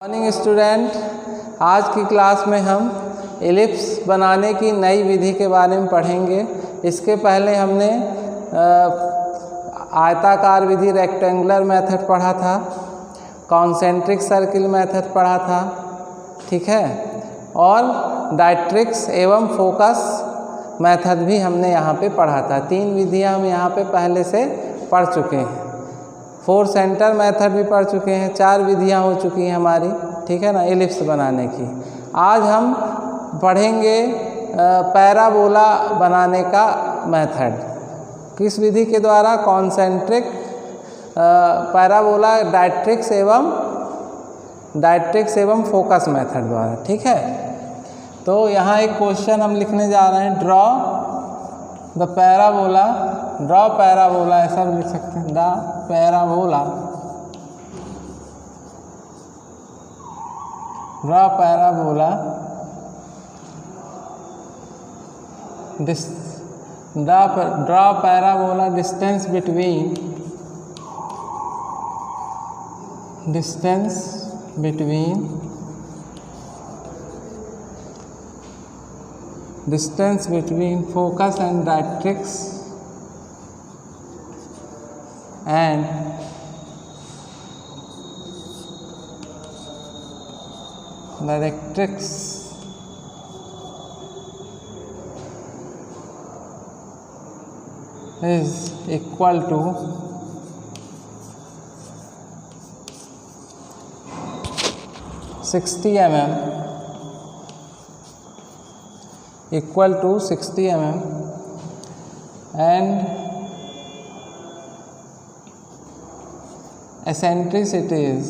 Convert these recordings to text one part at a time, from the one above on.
Morning student, आज की class में हम एलिप्स बनाने की नई विधि के बारे में पढ़ेंगे। इसके पहले हमने आयताकार विधि रेक्टेंगुलर मेथड पढ़ा था, कॉन्सेंट्रिक सर्किल मेथड पढ़ा था, ठीक है, और डायट्रिक्स एवं फोकस मेथड भी हमने यहाँ पे पढ़ा था। 3 विधियाँ हम यहाँ पे पहले से पढ़ चुके हैं। 4 सेंटर मेथड भी पढ़ चुके हैं। 4 विधियाँ हो चुकी हैं हमारी, ठीक है ना, एलिप्स बनाने की। आज हम पढ़ेंगे पैराबोला बनाने का मेथड। किस विधि के द्वारा? कॉन्सेंट्रिक पैराबोला डायट्रिक्स एवं फोकस मेथड द्वारा, ठीक है। तो यहाँ एक क्वेश्चन हम लिखने जा रहे हैं, ड्रॉ पैराबोला, ऐसा भी लिख सकते हैं, the parabola, draw parabola distance between focus and directrix is equal to 60 mm, and eccentricity is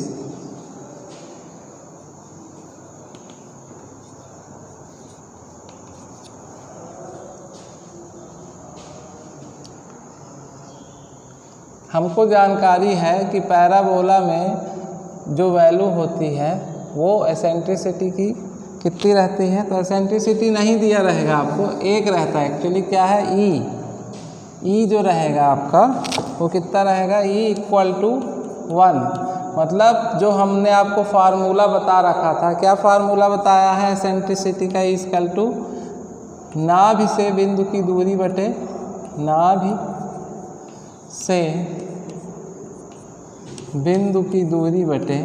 हमको जानकारी है कि पैराबोला में जो वैल्यू होती है वो एसेंट्रिसिटी की कितनी रहती है। तो एसेंट्रिसिटी नहीं दिया रहेगा आपको, 1 रहता है। एक्चुअली क्या है, ई जो रहेगा आपका वो कितना रहेगा, ई इक्वल टू 1। मतलब जो हमने आपको फार्मूला बता रखा था, क्या फार्मूला बताया है एसेंट्रिसिटी का, इक्वल टू नाभि से बिंदु की दूरी बटे नाभि से बिंदु की दूरी बटे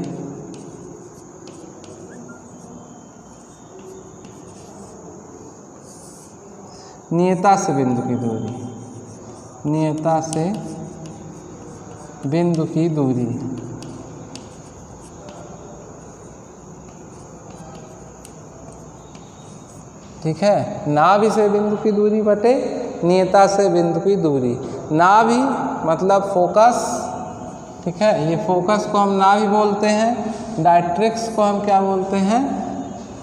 नियता से बिंदु की दूरी, नियता से बिंदु की दूरी, ठीक है। नाभि से बिंदु की दूरी बटे नियता से बिंदु की दूरी। नाभि मतलब फोकस, ठीक है, ये फोकस को हम नाभि बोलते हैं, डायट्रिक्स को हम क्या बोलते हैं,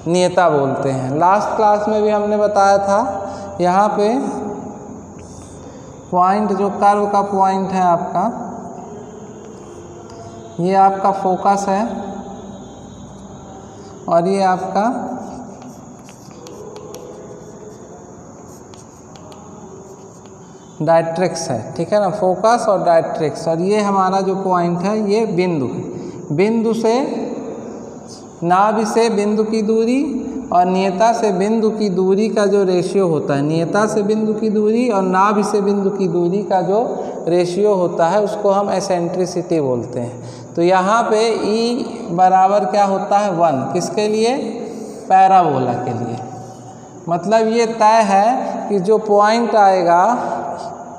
नियता बोलते हैं। लास्ट क्लास में भी हमने बताया था, यहाँ पे पॉइंट जो कर्व का पॉइंट है आपका, ये आपका फोकस है और ये आपका डायट्रिक्स है, ठीक है ना, फोकस और डायट्रिक्स। और ये हमारा जो पॉइंट है ये बिंदु है। बिंदु से नाभि से बिंदु की दूरी और नियता से बिंदु की दूरी का जो रेशियो होता है, नियता से बिंदु की दूरी और नाभि से बिंदु की दूरी का जो रेशियो होता है उसको हम एसेंट्रिसिटी बोलते हैं। तो यहाँ पे ई बराबर क्या होता है, 1। किसके लिए? पैराबोला के लिए। मतलब ये तय है कि जो पॉइंट आएगा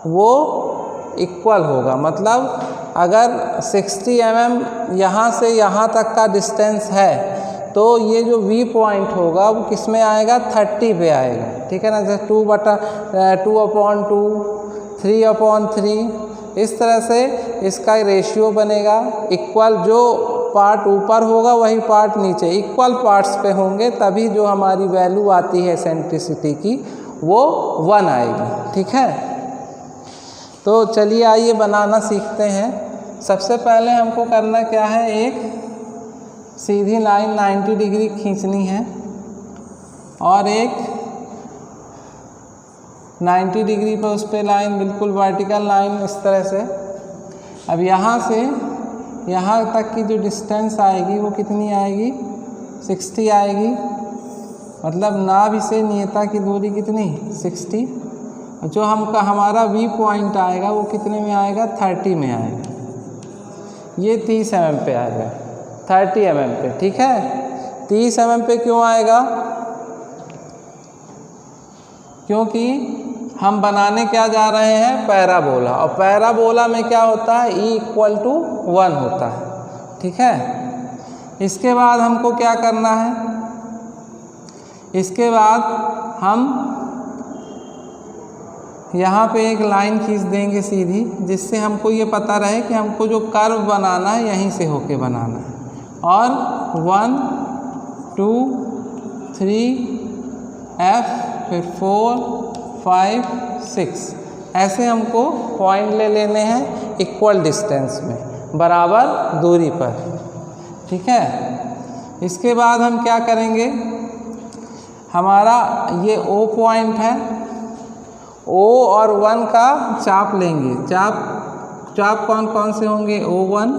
वो इक्वल होगा। मतलब अगर 60 mm यहाँ से यहाँ तक का डिस्टेंस है तो ये जो V पॉइंट होगा वो किस में आएगा, 30 पे आएगा, ठीक है ना। जैसे 2/2, 3/3, इस तरह से इसका रेशियो बनेगा। इक्वल जो पार्ट ऊपर होगा वही पार्ट नीचे, इक्वल पार्ट्स पे होंगे, तभी जो हमारी वैल्यू आती है एसेंट्रिसिटी की वो 1 आएगी, ठीक है। तो चलिए आइए बनाना सीखते हैं। सबसे पहले हमको करना क्या है, एक सीधी लाइन 90 डिग्री खींचनी है और एक 90 डिग्री पर उस पर लाइन बिल्कुल वर्टिकल लाइन इस तरह से। अब यहाँ से यहाँ तक की जो डिस्टेंस आएगी वो कितनी आएगी, 60 आएगी। मतलब नाभि से नियता की दूरी कितनी, 60। जो हमारा वी पॉइंट आएगा वो कितने में आएगा, 30 में आएगा। ये 30 mm पे आएगा, 30 mm पे। ठीक है, 30 mm पे क्यों आएगा, क्योंकि हम बनाने क्या जा रहे हैं, पैराबोला। और पैराबोला में क्या होता है, E = 1 होता है। ठीक है, इसके बाद हमको क्या करना है, इसके बाद हम यहाँ पे एक लाइन खींच देंगे सीधी, जिससे हमको ये पता रहे कि हमको जो कर्व बनाना है यहीं से होके बनाना है। और 1 2 3 F, फिर 4 5 6 ऐसे हमको पॉइंट ले लेने हैं इक्वल डिस्टेंस में, बराबर दूरी पर। ठीक है, इसके बाद हम क्या करेंगे, हमारा ये O पॉइंट है, O और 1 का चाप लेंगे। चाप कौन कौन से होंगे, O1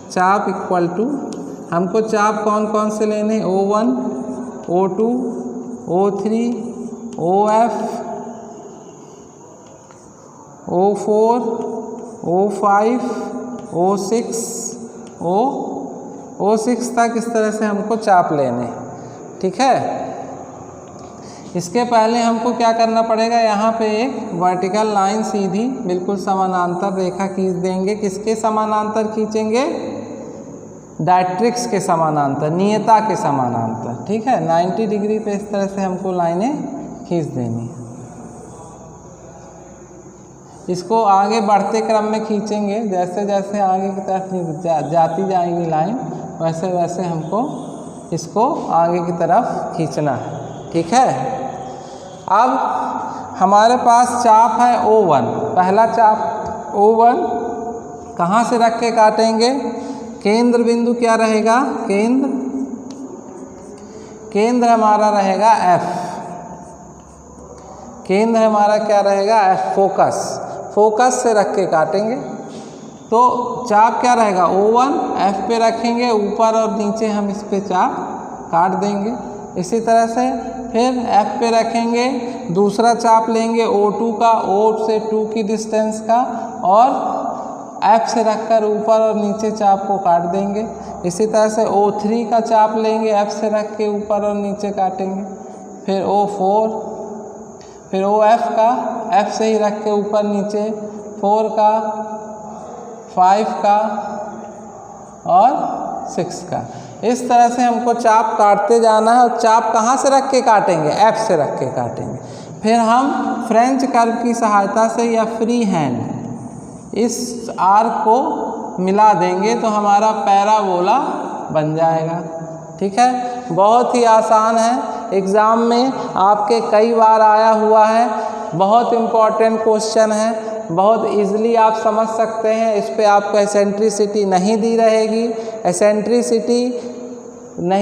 चाप = हमको चाप कौन कौन से लेने, O1 O2 O3 OF O4 O5 O6 O6 तक इस तरह से हमको चाप लेने। ठीक है, इसके पहले हमको क्या करना पड़ेगा, यहाँ पे एक वर्टिकल लाइन सीधी बिल्कुल समानांतर रेखा खींच देंगे। किसके समानांतर खींचेंगे, डायरेक्ट्रिक्स के समानांतर, नियता के समानांतर। ठीक है, 90 डिग्री पे इस तरह से हमको लाइनें खींच देनी। इसको आगे बढ़ते क्रम में खींचेंगे, जैसे जैसे आगे की तरफ जाती जाएंगी लाइन, वैसे वैसे हमको इसको आगे की तरफ खींचना है। ठीक है, अब हमारे पास चाप है O1, पहला चाप O1 कहाँ से रख के काटेंगे, केंद्र बिंदु क्या रहेगा, केंद्र हमारा रहेगा F, केंद्र हमारा क्या रहेगा F, फोकस से रख के काटेंगे। तो चाप क्या रहेगा, O1 F पे रखेंगे, ऊपर और नीचे हम इस पे चाप काट देंगे। इसी तरह से फिर F पे रखेंगे, दूसरा चाप लेंगे O2 का, O से 2 की डिस्टेंस का, और F से रखकर ऊपर और नीचे चाप को काट देंगे। इसी तरह से O3 का चाप लेंगे, F से रख के ऊपर और नीचे काटेंगे। फिर O4, फिर OF का, F से ही रख के ऊपर नीचे, 4 का, 5 का और 6 का। इस तरह से हमको चाप काटते जाना है। और चाप कहाँ से रख के काटेंगे, F से रख के काटेंगे। फिर हम फ्रेंच कर्व की सहायता से या फ्री हैंड इस आर्क को मिला देंगे तो हमारा पैराबोला बन जाएगा। ठीक है, बहुत ही आसान है, एग्ज़ाम में आपके कई बार आया हुआ है, बहुत इम्पॉर्टेंट क्वेश्चन है, बहुत इजीली आप समझ सकते हैं। इस पे आपको एसेंट्रिसिटी नहीं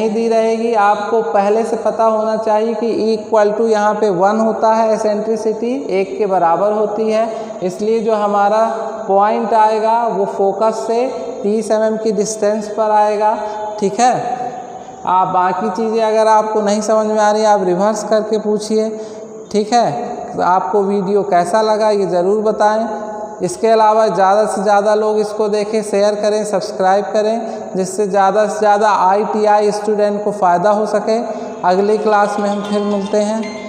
दी रहेगी, आपको पहले से पता होना चाहिए कि E यहाँ पे 1 होता है, एसेंट्रिसिटी 1 के बराबर होती है। इसलिए जो हमारा पॉइंट आएगा वो फोकस से 30 mm की डिस्टेंस पर आएगा। ठीक है, आप बाकी चीज़ें अगर आपको नहीं समझ में आ रही आप रिवर्स करके पूछिए। ठीक है, तो आपको वीडियो कैसा लगा ये ज़रूर बताएं। इसके अलावा ज़्यादा से ज़्यादा लोग इसको देखें, शेयर करें, सब्सक्राइब करें, जिससे ज़्यादा से ज़्यादा ITI स्टूडेंट को फ़ायदा हो सके। अगली क्लास में हम फिर मिलते हैं।